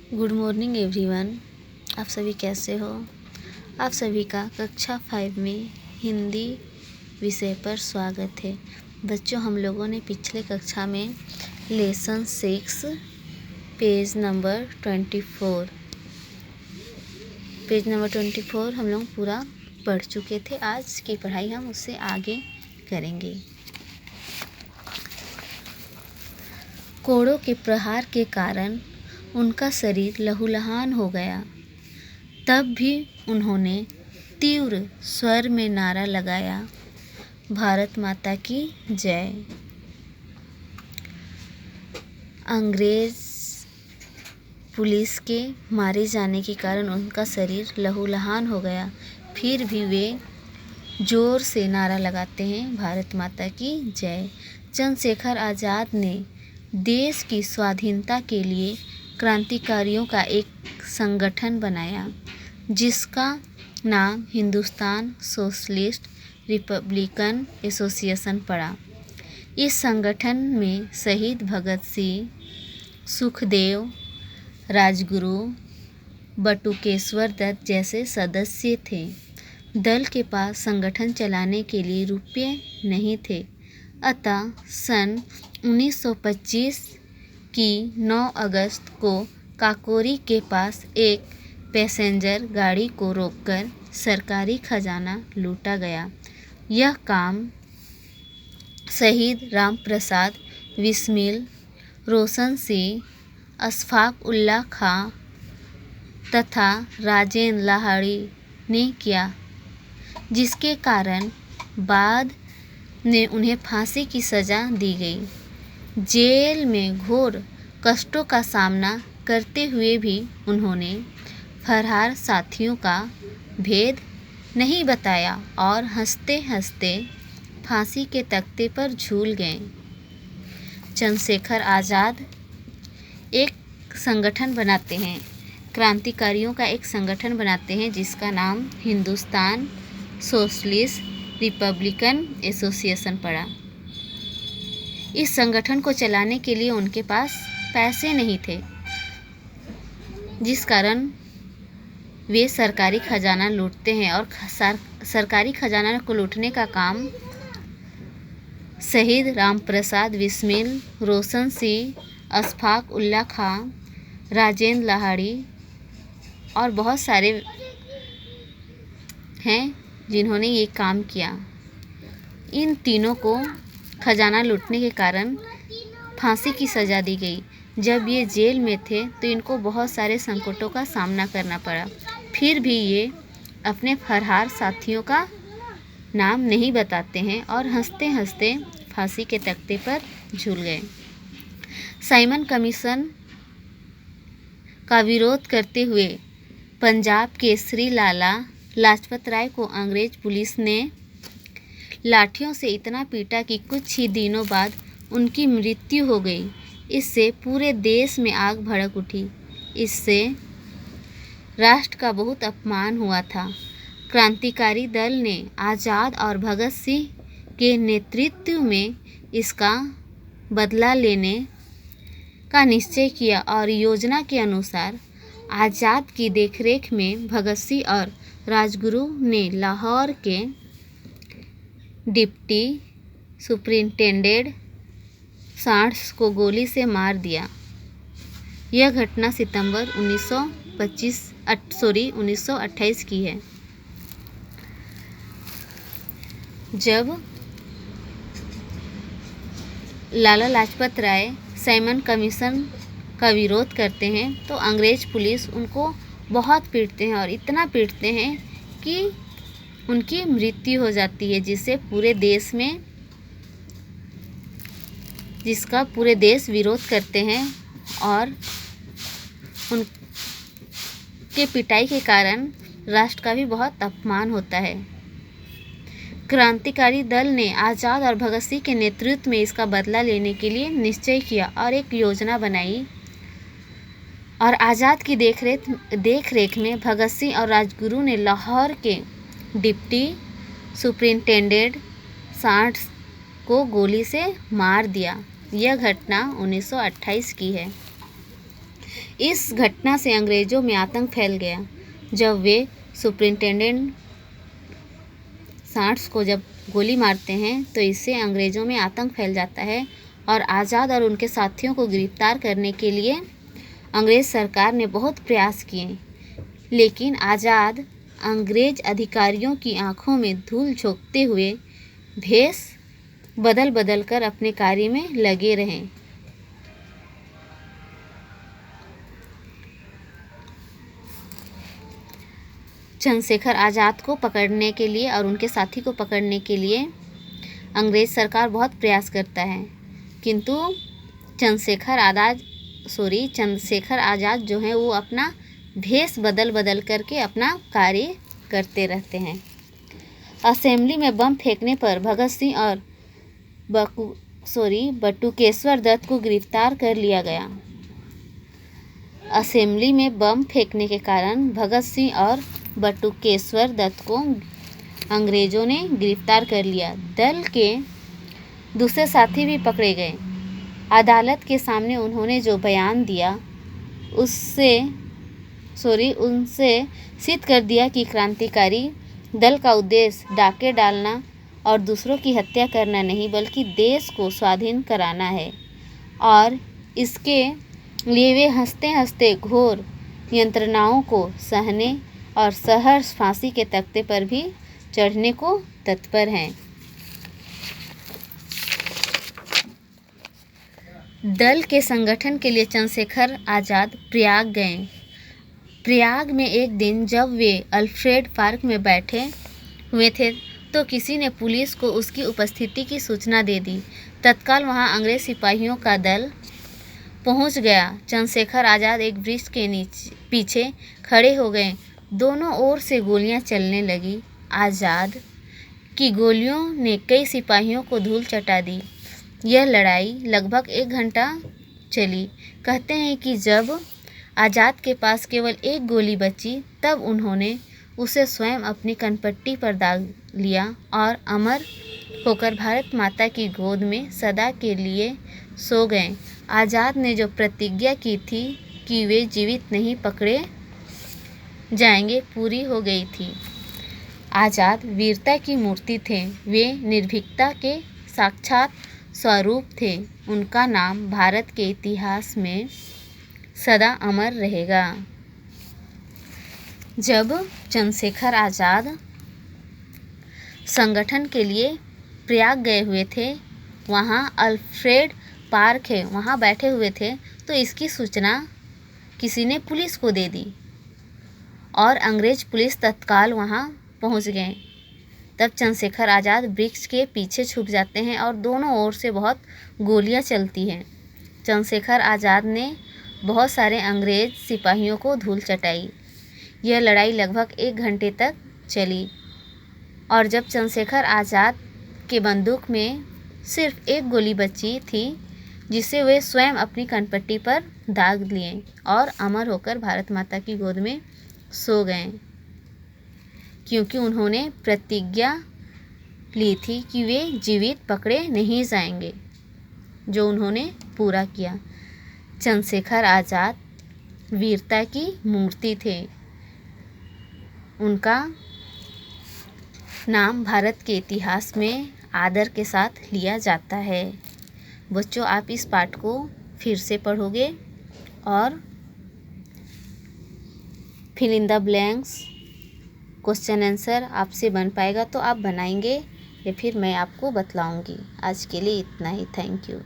Good morning everyone. आप सभी कैसे हो? आप सभी का कक्षा 5 में हिंदी विषय पर स्वागत है। बच्चों, हम लोगों ने पिछले कक्षा में लेसन 6 पेज नंबर 24 हम लोग पूरा पढ़ चुके थे। आज की पढ़ाई हम उससे आगे करेंगे। कोड़ों के प्रहार के कारण उनका शरीर लहूलुहान हो गया। तब भी उन्होंने तीव्र स्वर में नारा लगाया, भारत माता की जय। अंग्रेज पुलिस के मारे जाने के कारण उनका शरीर लहूलुहान हो गया, फिर भी वे जोर से नारा लगाते हैं, भारत माता की जय। चंद्रशेखर आज़ाद ने देश की स्वाधीनता के लिए क्रांतिकारियों का एक संगठन बनाया, जिसका नाम हिंदुस्तान सोशलिस्ट रिपब्लिकन एसोसिएशन पड़ा। इस संगठन में शहीद भगत सिंह, सुखदेव, राजगुरु, बटुकेश्वर दत्त जैसे सदस्य थे। दल के पास संगठन चलाने के लिए रुपये नहीं थे, अतः सन 1925 की 9 अगस्त को काकोरी के पास एक पैसेंजर गाड़ी को रोककर सरकारी खजाना लूटा गया। यह काम शहीद राम प्रसाद बिस्मिल, रोशन सिंह, अशफाक उल्लाह खां तथा राजेंद्र लाहिड़ी ने किया, जिसके कारण बाद में उन्हें फांसी की सज़ा दी गई। जेल में घोर कष्टों का सामना करते हुए भी उन्होंने फरार साथियों का भेद नहीं बताया और हंसते हंसते फांसी के तख्ते पर झूल गए। चंद्रशेखर आज़ाद एक संगठन बनाते हैं, क्रांतिकारियों का एक संगठन बनाते हैं, जिसका नाम हिंदुस्तान सोशलिस्ट रिपब्लिकन एसोसिएशन पड़ा। इस संगठन को चलाने के लिए उनके पास पैसे नहीं थे, जिस कारण वे सरकारी खजाना लूटते हैं और सरकारी खजाना को लूटने का काम शहीद राम प्रसाद बिस्मिल, रोशन सिंह, अशफाक उल्लाह खां, राजेंद्र लाहिड़ी और बहुत सारे हैं जिन्होंने ये काम किया। इन तीनों को खजाना लूटने के कारण फांसी की सज़ा दी गई। जब ये जेल में थे तो इनको बहुत सारे संकटों का सामना करना पड़ा, फिर भी ये अपने फरार साथियों का नाम नहीं बताते हैं और हंसते हंसते फांसी के तख्ते पर झूल गए। साइमन कमीशन का विरोध करते हुए पंजाब केसरी लाला लाजपत राय को अंग्रेज पुलिस ने लाठियों से इतना पीटा कि कुछ ही दिनों बाद उनकी मृत्यु हो गई। इससे पूरे देश में आग भड़क उठी। इससे राष्ट्र का बहुत अपमान हुआ था। क्रांतिकारी दल ने आज़ाद और भगत सिंह के नेतृत्व में इसका बदला लेने का निश्चय किया और योजना के अनुसार आज़ाद की देखरेख में भगत सिंह और राजगुरु ने लाहौर के डिप्टी सुपरिंटेंडेंट सांड्स को गोली से मार दिया। यह घटना सितंबर 1928 की है। जब लाला लाजपत राय साइमन कमीशन का विरोध करते हैं तो अंग्रेज पुलिस उनको बहुत पीटते हैं और इतना पीटते हैं कि उनकी मृत्यु हो जाती है, जिसका पूरे देश विरोध करते हैं और उनके पिटाई के कारण राष्ट्र का भी बहुत अपमान होता है। क्रांतिकारी दल ने आज़ाद और भगत सिंह के नेतृत्व में इसका बदला लेने के लिए निश्चय किया और एक योजना बनाई और आज़ाद की देखरेख में भगत सिंह और राजगुरु ने लाहौर के डिप्टी सुपरिंटेंडेंट सांड्स को गोली से मार दिया। यह घटना 1928 की है। इस घटना से अंग्रेज़ों में आतंक फैल गया। जब वे सुपरिंटेंडेंट सांड्स को जब गोली मारते हैं तो इससे अंग्रेज़ों में आतंक फैल जाता है और आज़ाद और उनके साथियों को गिरफ्तार करने के लिए अंग्रेज़ सरकार ने बहुत प्रयास किए, लेकिन आज़ाद अंग्रेज़ अधिकारियों की आंखों में धूल झोंकते हुए भेष बदल बदल कर अपने कार्य में लगे रहे। चंद्रशेखर आज़ाद को पकड़ने के लिए और उनके साथी को पकड़ने के लिए अंग्रेज़ सरकार बहुत प्रयास करता है, किंतु चंद्रशेखर आज़ाद जो हैं वो अपना भेष बदल बदल करके अपना कार्य करते रहते हैं। असेंबली में बम फेंकने पर भगत सिंह और बटुकेश्वर दत्त को गिरफ्तार कर लिया गया। असेंबली में बम फेंकने के कारण भगत सिंह और बटुकेश्वर दत्त को अंग्रेज़ों ने गिरफ्तार कर लिया। दल के दूसरे साथी भी पकड़े गए। अदालत के सामने उन्होंने जो बयान दिया उनसे सिद्ध कर दिया कि क्रांतिकारी दल का उद्देश्य डाके डालना और दूसरों की हत्या करना नहीं बल्कि देश को स्वाधीन कराना है, और इसके लिए वे हंसते हंसते घोर यंत्रणाओं को सहने और सहर्ष फांसी के तख्ते पर भी चढ़ने को तत्पर हैं। दल के संगठन के लिए चंद्रशेखर आज़ाद प्रयाग गए। प्रयाग में एक दिन जब वे अल्फ्रेड पार्क में बैठे हुए थे तो किसी ने पुलिस को उसकी उपस्थिति की सूचना दे दी। तत्काल वहां अंग्रेज सिपाहियों का दल पहुंच गया। चंद्रशेखर आज़ाद एक वृक्ष के पीछे खड़े हो गए। दोनों ओर से गोलियां चलने लगी। आज़ाद की गोलियों ने कई सिपाहियों को धूल चटा दी। यह लड़ाई लगभग 1 घंटा चली। कहते हैं कि जब आज़ाद के पास केवल एक गोली बची तब उन्होंने उसे स्वयं अपनी कनपट्टी पर दाग लिया और अमर होकर भारत माता की गोद में सदा के लिए सो गए। आज़ाद ने जो प्रतिज्ञा की थी कि वे जीवित नहीं पकड़े जाएंगे पूरी हो गई थी। आज़ाद वीरता की मूर्ति थे। वे निर्भीकता के साक्षात स्वरूप थे। उनका नाम भारत के इतिहास में सदा अमर रहेगा। जब चंद्रशेखर आज़ाद संगठन के लिए प्रयाग गए हुए थे, वहाँ अल्फ्रेड पार्क है, वहाँ बैठे हुए थे, तो इसकी सूचना किसी ने पुलिस को दे दी और अंग्रेज पुलिस तत्काल वहाँ पहुँच गए। तब चंद्रशेखर आज़ाद वृक्ष के पीछे छुप जाते हैं और दोनों ओर से बहुत गोलियां चलती हैं। चंद्रशेखर आज़ाद ने बहुत सारे अंग्रेज सिपाहियों को धूल चटाई। यह लड़ाई लगभग 1 घंटे तक चली और जब चंद्रशेखर आज़ाद के बंदूक में सिर्फ एक गोली बची थी जिसे वे स्वयं अपनी कनपट्टी पर दाग लिए और अमर होकर भारत माता की गोद में सो गए, क्योंकि उन्होंने प्रतिज्ञा ली थी कि वे जीवित पकड़े नहीं जाएंगे, जो उन्होंने पूरा किया। चंद्रशेखर आज़ाद वीरता की मूर्ति थे। उनका नाम भारत के इतिहास में आदर के साथ लिया जाता है। बच्चों, आप इस पाठ को फिर से पढ़ोगे और fill in the blanks question answer आपसे बन पाएगा तो आप बनाएंगे या फिर मैं आपको बतलाऊंगी। आज के लिए इतना ही। Thank you.